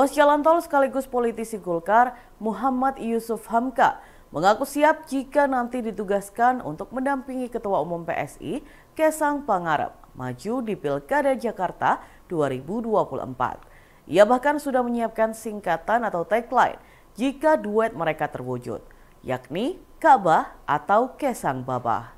Ruas jalan tol sekaligus politisi Golkar, Muhammad Yusuf Hamka, mengaku siap jika nanti ditugaskan untuk mendampingi Ketua Umum PSI, Kaesang Pangarep, maju di Pilkada Jakarta 2024. Ia bahkan sudah menyiapkan singkatan atau tagline jika duet mereka terwujud, yakni Ka'bah atau Kaesang Babah.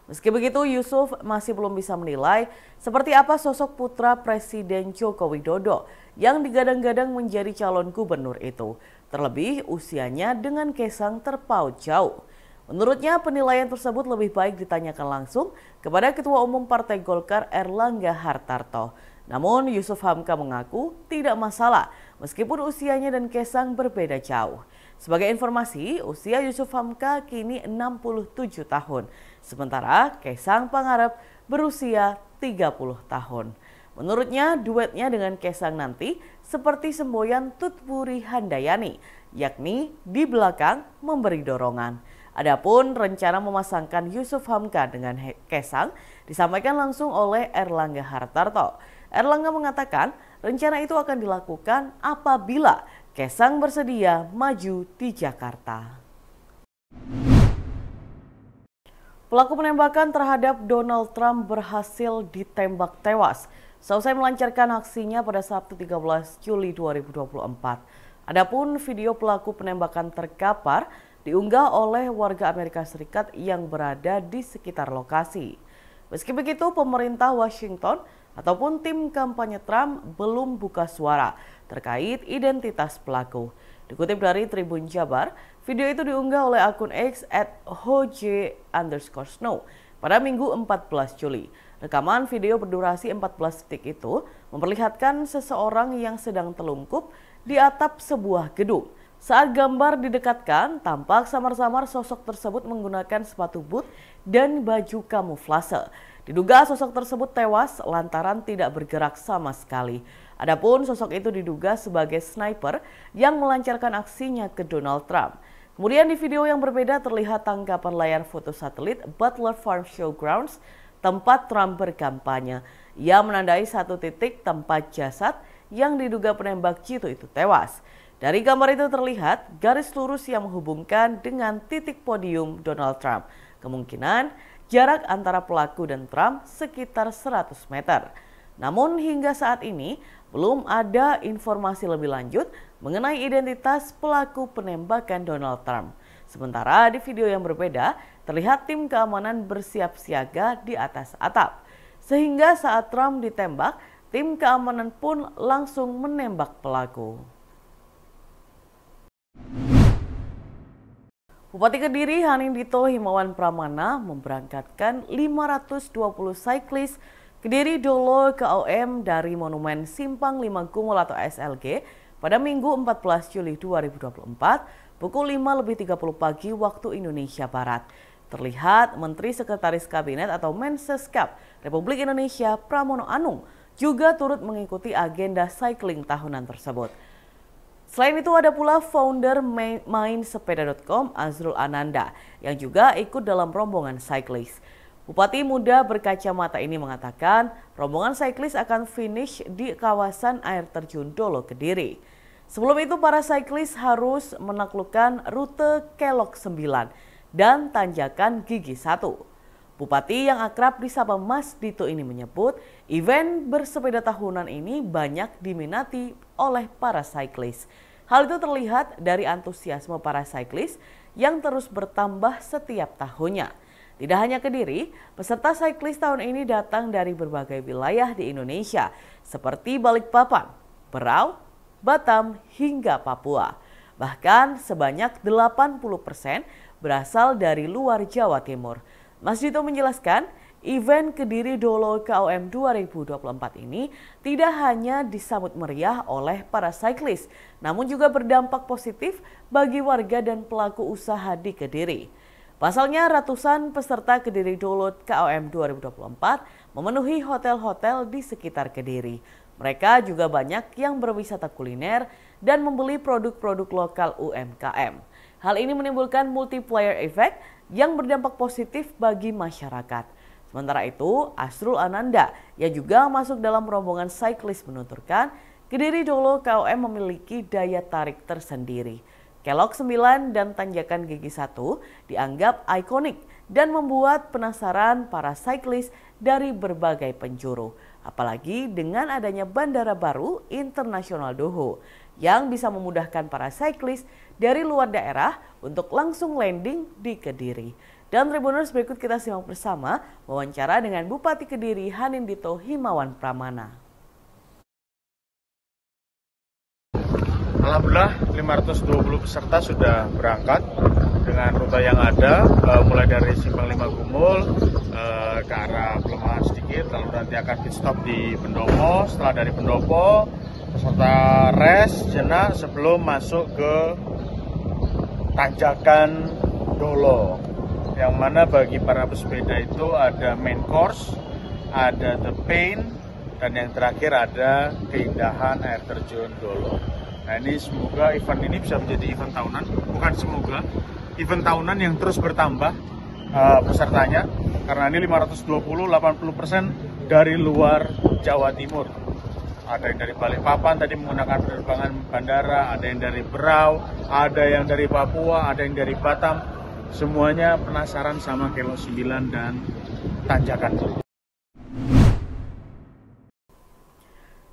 Meski begitu, Yusuf masih belum bisa menilai seperti apa sosok putra Presiden Joko Widodo yang digadang-gadang menjadi calon gubernur itu. Terlebih usianya dengan Kaesang terpaut jauh. Menurutnya penilaian tersebut lebih baik ditanyakan langsung kepada Ketua Umum Partai Golkar Erlangga Hartarto. Namun Yusuf Hamka mengaku tidak masalah meskipun usianya dan Kaesang berbeda jauh. Sebagai informasi, usia Yusuf Hamka kini 67 tahun. Sementara Kaesang Pangarep berusia 30 tahun. Menurutnya duetnya dengan Kaesang nanti seperti semboyan Tutpuri Handayani, yakni di belakang memberi dorongan. Adapun rencana memasangkan Yusuf Hamka dengan Kaesang disampaikan langsung oleh Erlangga Hartarto. Erlangga mengatakan rencana itu akan dilakukan apabila Kaesang bersedia maju di Jakarta. Pelaku penembakan terhadap Donald Trump berhasil ditembak tewas seusai melancarkan aksinya pada Sabtu 13 Juli 2024. Adapun video pelaku penembakan terkapar diunggah oleh warga Amerika Serikat yang berada di sekitar lokasi. Meski begitu, pemerintah Washington ataupun tim kampanye Trump belum buka suara terkait identitas pelaku. Dikutip dari Tribun Jabar, video itu diunggah oleh akun X @hoj_snow pada Minggu 14 Juli. Rekaman video berdurasi 14 detik itu memperlihatkan seseorang yang sedang telungkup di atap sebuah gedung. Saat gambar didekatkan, tampak samar-samar sosok tersebut menggunakan sepatu boot dan baju kamuflase. Diduga sosok tersebut tewas lantaran tidak bergerak sama sekali. Adapun sosok itu diduga sebagai sniper yang melancarkan aksinya ke Donald Trump. Kemudian di video yang berbeda terlihat tangkapan layar foto satelit Butler Farm Showgrounds, tempat Trump berkampanye. Ia menandai satu titik tempat jasad yang diduga penembak jitu itu tewas. Dari gambar itu terlihat garis lurus yang menghubungkan dengan titik podium Donald Trump. Kemungkinan jarak antara pelaku dan Trump sekitar 100 meter. Namun hingga saat ini belum ada informasi lebih lanjut mengenai identitas pelaku penembakan Donald Trump. Sementara di video yang berbeda terlihat tim keamanan bersiap siaga di atas atap. Sehingga saat Trump ditembak, tim keamanan pun langsung menembak pelaku. Bupati Kediri Hanindito Himawan Pramana memberangkatkan 520 cyclist Kediri Dolo KOM dari Monumen Simpang 5 Gumul atau SLG pada Minggu 14 Juli 2024 pukul 5.30 pagi waktu Indonesia Barat. Terlihat Menteri Sekretaris Kabinet atau Menseskap Republik Indonesia Pramono Anung juga turut mengikuti agenda cycling tahunan tersebut. Selain itu ada pula founder mainsepeda.com Azrul Ananda yang juga ikut dalam rombongan cyclist. Bupati muda berkacamata ini mengatakan rombongan cyclist akan finish di kawasan air terjun Dolo Kediri. Sebelum itu para cyclist harus menaklukkan rute Kelok 9 dan tanjakan Gigi 1. Bupati yang akrab disapa Mas Dito ini menyebut event bersepeda tahunan ini banyak diminati oleh para cyclist. Hal itu terlihat dari antusiasme para cyclist yang terus bertambah setiap tahunnya. Tidak hanya Kediri, peserta cyclist tahun ini datang dari berbagai wilayah di Indonesia seperti Balikpapan, Berau, Batam, hingga Papua. Bahkan sebanyak 80% berasal dari luar Jawa Timur. Mas Dito menjelaskan, event Kediri Dolo KOM 2024 ini tidak hanya disambut meriah oleh para cyclist, namun juga berdampak positif bagi warga dan pelaku usaha di Kediri. Pasalnya ratusan peserta Kediri Dolo KOM 2024 memenuhi hotel-hotel di sekitar Kediri. Mereka juga banyak yang berwisata kuliner dan membeli produk-produk lokal UMKM. Hal ini menimbulkan multiplier effect yang berdampak positif bagi masyarakat. Sementara itu, Azrul Ananda yang juga masuk dalam rombongan cyclist menuturkan Kediri Dolo KOM memiliki daya tarik tersendiri. Kelok 9 dan tanjakan gigi 1 dianggap ikonik dan membuat penasaran para siklis dari berbagai penjuru. Apalagi dengan adanya bandara baru internasional Doho yang bisa memudahkan para siklis dari luar daerah untuk langsung landing di Kediri. Dan Tribuners, berikut kita simak bersama wawancara dengan Bupati Kediri Hanindito Himawan Pramana. Alhamdulillah 520 peserta sudah berangkat dengan rute yang ada, mulai dari Simpang 5 Gumul ke arah Pelemahan sedikit, lalu nanti akan pit stop di Pendopo. Setelah dari Pendopo, peserta rest jenak sebelum masuk ke tanjakan Dolo, yang mana bagi para pesepeda itu ada main course, ada the pain, dan yang terakhir ada keindahan air terjun Dolo. Nah, ini semoga event ini bisa menjadi event tahunan, bukan semoga, event tahunan yang terus bertambah pesertanya, karena ini 520, 80% dari luar Jawa Timur. Ada yang dari Balikpapan tadi menggunakan penerbangan bandara, ada yang dari Berau, ada yang dari Papua, ada yang dari Batam. Semuanya penasaran sama Kelok 9 dan tanjakan.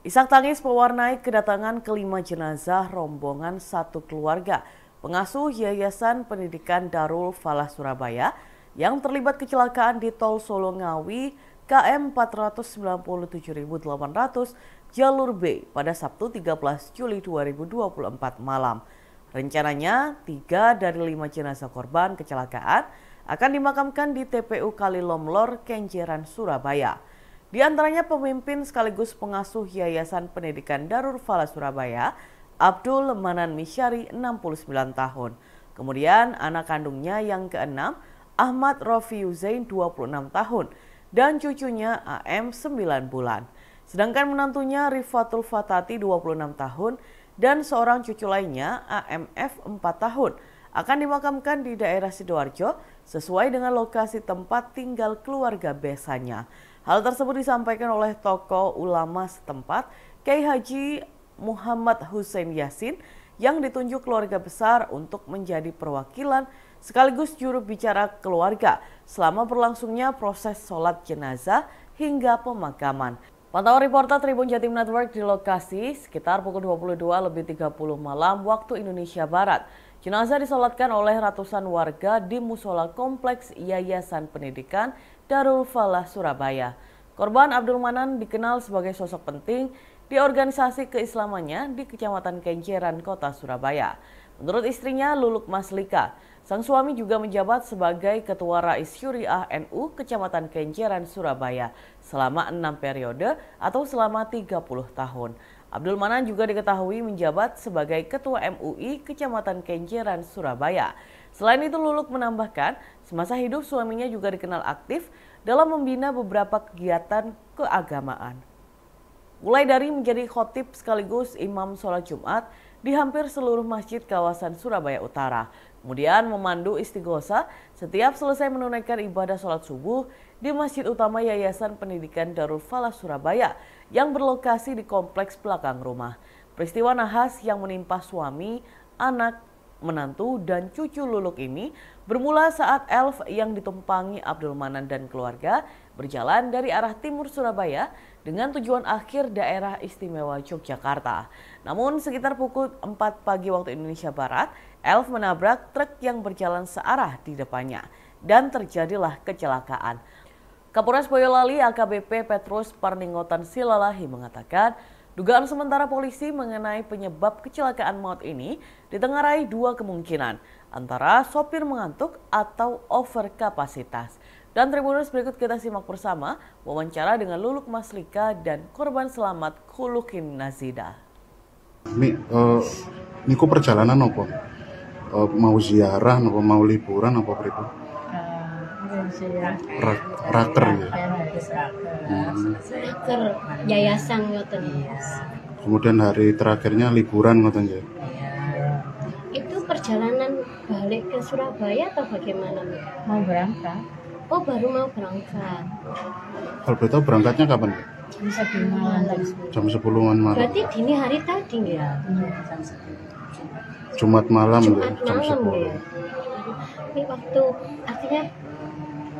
Isak tangis mewarnai kedatangan kelima jenazah rombongan satu keluarga pengasuh Yayasan Pendidikan Darul Falah Surabaya yang terlibat kecelakaan di Tol Solo Ngawi KM 497.800 jalur B pada Sabtu 13 Juli 2024 malam. Rencananya 3 dari 5 jenazah korban kecelakaan akan dimakamkan di TPU Kalilomlor, Kenjeran, Surabaya. Di antaranya pemimpin sekaligus pengasuh Yayasan Pendidikan Darul Falah Surabaya, Abdul Manan Misyari, 69 tahun. Kemudian anak kandungnya yang keenam, Ahmad Rofi Uzain, 26 tahun. Dan cucunya AM, 9 bulan. Sedangkan menantunya Rifatul Fatati, 26 tahun. Dan seorang cucu lainnya, AMF, 4 tahun. Akan dimakamkan di daerah Sidoarjo sesuai dengan lokasi tempat tinggal keluarga besanya. Hal tersebut disampaikan oleh tokoh ulama setempat, Kiai Haji Muhammad Hussein Yasin, yang ditunjuk keluarga besar untuk menjadi perwakilan sekaligus juru bicara keluarga selama berlangsungnya proses sholat jenazah hingga pemakaman. Pantauan reporter Tribun Jatim Network di lokasi sekitar pukul 22.30 malam waktu Indonesia Barat. Jenazah disolatkan oleh ratusan warga di musola kompleks Yayasan Pendidikan Darul Falah Surabaya. Korban Abdul Manan dikenal sebagai sosok penting di organisasi keislamannya di Kecamatan Kenjeran, Kota Surabaya. Menurut istrinya Luluk Maslika, sang suami juga menjabat sebagai Ketua Rais Syuriah NU Kecamatan Kenjeran, Surabaya selama 6 periode atau selama 30 tahun. Abdul Manan juga diketahui menjabat sebagai Ketua MUI Kecamatan Kenjeran, Surabaya. Selain itu, Luluk menambahkan, semasa hidup suaminya juga dikenal aktif dalam membina beberapa kegiatan keagamaan. Mulai dari menjadi khotib sekaligus imam sholat Jumat di hampir seluruh masjid kawasan Surabaya Utara. Kemudian memandu istighosa setiap selesai menunaikan ibadah sholat subuh di Masjid Utama Yayasan Pendidikan Darul Falah Surabaya yang berlokasi di kompleks belakang rumah. Peristiwa nahas yang menimpa suami, anak, menantu, dan cucu Luluk ini bermula saat elf yang ditumpangi Abdul Manan dan keluarga berjalan dari arah timur Surabaya dengan tujuan akhir daerah istimewa Yogyakarta. Namun sekitar pukul 4 pagi waktu Indonesia Barat, elf menabrak truk yang berjalan searah di depannya dan terjadilah kecelakaan. Kapolres Boyolali AKBP Petrus Parningotan Silalahi mengatakan, dugaan sementara polisi mengenai penyebab kecelakaan maut ini ditengarai dua kemungkinan, antara sopir mengantuk atau over kapasitas. Dan Tribuners, berikut kita simak bersama wawancara dengan Luluk Maslika dan korban selamat Khulukin Nazida. Ini perjalanan apa? Mau ziarah, apa mau liburan, apa itu? Raker ya. Raker yayasan ngoten. Kemudian hari terakhirnya liburan ngoten ya. Itu perjalanan balik ke Surabaya atau bagaimana? Mau berangkat. Oh, baru mau berangkat. Kalau betul berangkatnya kapan? Jam 10 malam. Jam 10-an malam. Berarti dini hari tadi ya? Jam 10. Jumat malam Jumat ya, jam malam 10. ya? Ini waktu artinya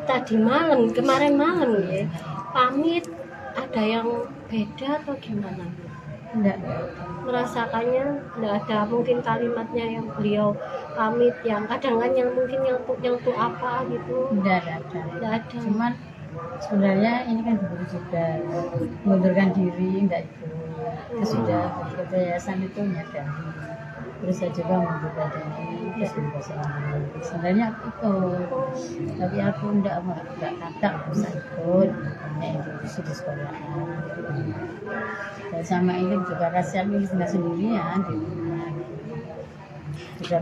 tadi malam, kemarin malam ya? Pamit ada yang beda atau gimana? Enggak. Merasakannya nggak ada mungkin kalimatnya yang beliau pamit yang kadang kan yang mungkin yang tuh apa gitu Enggak ada. nggak ada. Cuman sebenarnya ini kan dulu juga mengundurkan diri, enggak ikut. Terus sudah ke yayasan itu menyadari. Terus saya coba mengundurkan diri, terus berbahasa Inggris. Sebenarnya aku ikut, tapi aku enggak kata bisa ikut. Itu di sekolah. Dan sama ini juga kasihan ini tinggal sendirian di rumah.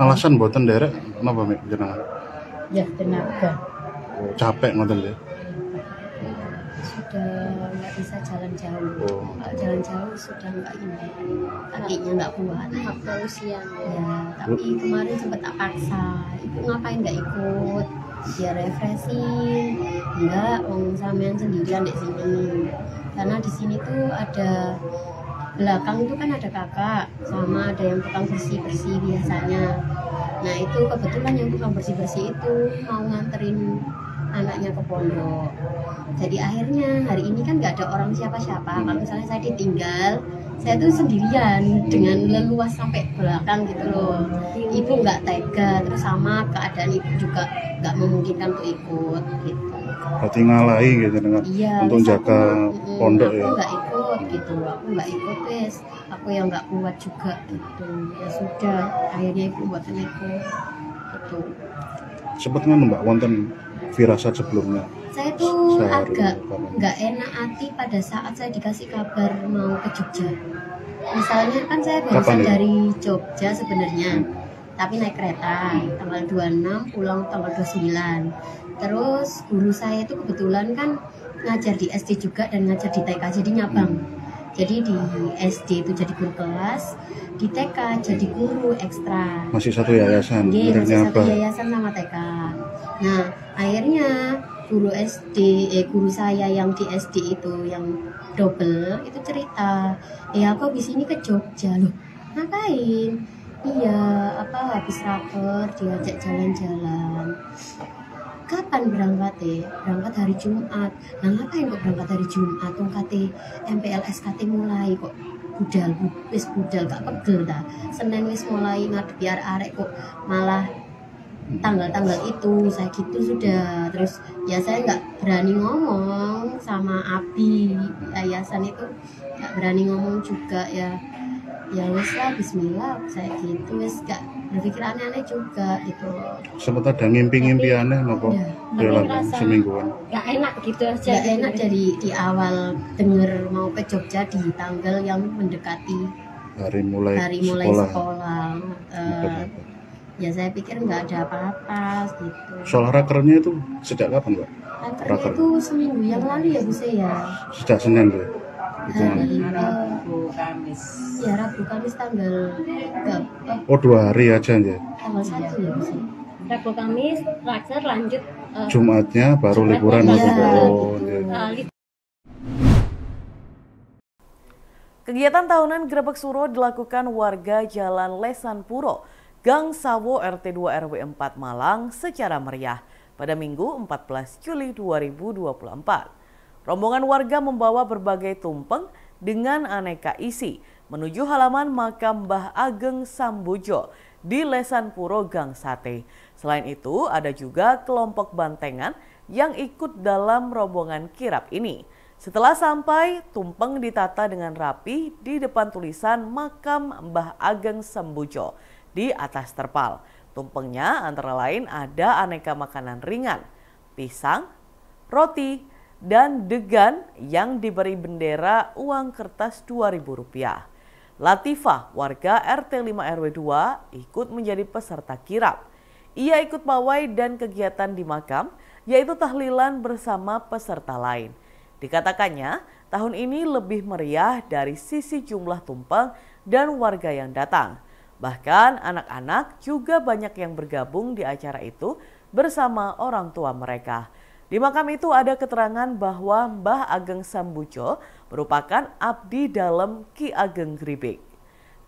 Alasan mboten derek kenapa Mek jenengan? Ya tenaga. Oh, capek ngoten ya. Sudah nggak bisa jalan jauh. Oh. Kalau jalan jauh sudah nggak ini kakinya nggak kuat faktor usia ya. Tapi kemarin sempat tak paksa ibu ngapain nggak ikut biar refreshing enggak sampean sendirian di sini karena di sini tuh ada belakang itu kan ada kakak sama ada yang tukang bersih biasanya. Nah itu kebetulan yang tukang bersih itu mau nganterin anaknya ke pondok. Jadi akhirnya hari ini kan nggak ada orang siapa-siapa. Kalau misalnya saya ditinggal, saya tuh sendirian dengan leluas sampai belakang gitu loh. Ibu nggak tega, terus sama keadaan ibu juga nggak memungkinkan untuk ikut gitu. Berarti ngalahi gitu dengan Iya, untuk terus jaga pondok aku ya. nggak ikut gitu, aku nggak ikut wes, aku yang nggak kuat juga gitu. Ya sudah, akhirnya ibu buatan ikut gitu. Sempet kan Mbak wonten firasat sebelumnya. Saya tuh Sehari, agak kapan? nggak enak hati pada saat saya dikasih kabar mau ke Jogja. Misalnya kan saya barusan Kapan itu? dari Jogja sebenarnya, tapi naik kereta tanggal 26 pulang tanggal 29. Terus guru saya itu kebetulan kan ngajar di SD juga dan ngajar di TK, jadi nyabang. Jadi di SD itu jadi guru kelas, di TK jadi guru ekstra. Masih satu yayasan. Iya, masih muridnya satu apa? yayasan sama TK. Nah, akhirnya guru saya yang di SD itu yang double itu cerita, ya aku habis ini ke Jogja loh. Ngapain? Iya, habis rapor diajak jalan-jalan. Kapan berangkat Berangkat hari Jumat. Nah ngapain kok berangkat hari Jumat? Wong kate MPLS kate mulai kok budal gak pegel dah. Senin wis mulai ngadepi arek kok malah tanggal-tanggal itu saya gitu sudah. Terus ya saya nggak berani ngomong sama Abi yayasan itu, nggak berani ngomong juga ya wis lah bismillah saya gitu wis gak berpikir aneh-aneh juga gitu. Sempet ada ngimpi-ngimpi aneh nopo Ya, dalam ngerasa semingguan. gak enak gitu aja. Gak enak dari di awal denger mau ke Jogja di tanggal yang mendekati Hari mulai sekolah. Ya saya pikir nggak ada apa-apa gitu. Soal rakernya itu sejak kapan Mbak? Rakernya itu seminggu yang lalu ya Bu ya. Sejak Senin ya? Hari Rabu, Kamis. ya Rabu Kamis tanggal Oh 2 hari aja ya? tanggal 1 ya Bu. Rabu Kamis Raker lanjut Jumatnya baru liburan Jumatnya, gitu. ya. Oh, iya. Kegiatan tahunan Grebek Suro dilakukan warga Jalan Lesan Puro, Gang Sawo RT 2 RW 4 Malang secara meriah pada Minggu 14 Juli 2024. Rombongan warga membawa berbagai tumpeng dengan aneka isi menuju halaman makam Mbah Ageng Sambojo di Lesan Puro Gang Sate. Selain itu ada juga kelompok bantengan yang ikut dalam rombongan kirap ini. Setelah sampai, tumpeng ditata dengan rapi di depan tulisan makam Mbah Ageng Sambojo di atas terpal. Tumpengnya antara lain ada aneka makanan ringan, pisang, roti, dan degan yang diberi bendera uang kertas Rp2.000. Latifah, warga RT 5 RW 2, ikut menjadi peserta kirap. Ia ikut pawai dan kegiatan di makam, yaitu tahlilan bersama peserta lain. Dikatakannya, tahun ini lebih meriah dari sisi jumlah tumpeng dan warga yang datang. Bahkan anak-anak juga banyak yang bergabung di acara itu bersama orang tua mereka. Di makam itu ada keterangan bahwa Mbah Ageng Sambujo merupakan abdi dalam Ki Ageng Gribik.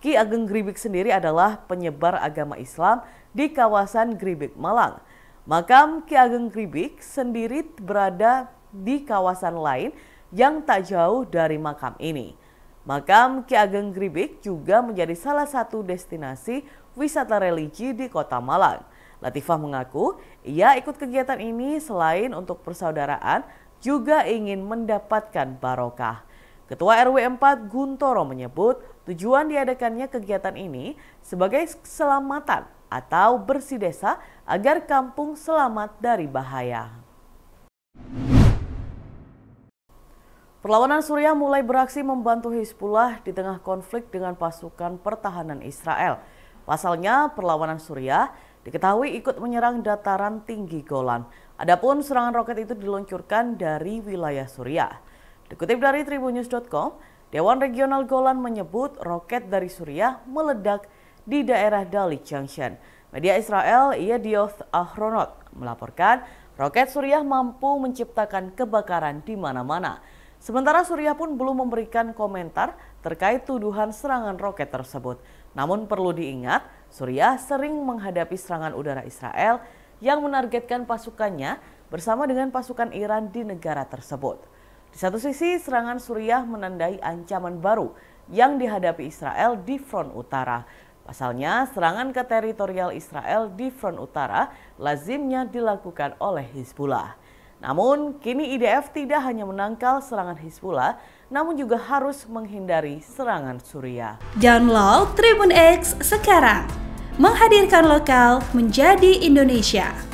Ki Ageng Gribik sendiri adalah penyebar agama Islam di kawasan Gribik, Malang. Makam Ki Ageng Gribik sendiri berada di kawasan lain yang tak jauh dari makam ini. Makam Ki Ageng Gribik juga menjadi salah satu destinasi wisata religi di Kota Malang. Latifah mengaku ia ikut kegiatan ini selain untuk persaudaraan juga ingin mendapatkan barokah. Ketua RW 4 Guntoro menyebut tujuan diadakannya kegiatan ini sebagai keselamatan atau bersih desa agar kampung selamat dari bahaya. Perlawanan Suriah mulai beraksi membantu Hizbullah di tengah konflik dengan pasukan pertahanan Israel. Pasalnya, perlawanan Suriah diketahui ikut menyerang dataran tinggi Golan. Adapun serangan roket itu diluncurkan dari wilayah Suriah. Dikutip dari tribunnews.com, Dewan Regional Golan menyebut roket dari Suriah meledak di daerah Dalit Junction. Media Israel Yedioth Ahronot melaporkan roket Suriah mampu menciptakan kebakaran di mana-mana. Sementara Suriah pun belum memberikan komentar terkait tuduhan serangan roket tersebut. Namun perlu diingat, Suriah sering menghadapi serangan udara Israel yang menargetkan pasukannya bersama dengan pasukan Iran di negara tersebut. Di satu sisi, serangan Suriah menandai ancaman baru yang dihadapi Israel di front utara. Pasalnya, serangan ke teritorial Israel di front utara lazimnya dilakukan oleh Hizbullah. Namun, kini IDF tidak hanya menangkal serangan Hizbullah, namun juga harus menghindari serangan Suriah. Download Tribun X sekarang, menghadirkan lokal menjadi Indonesia.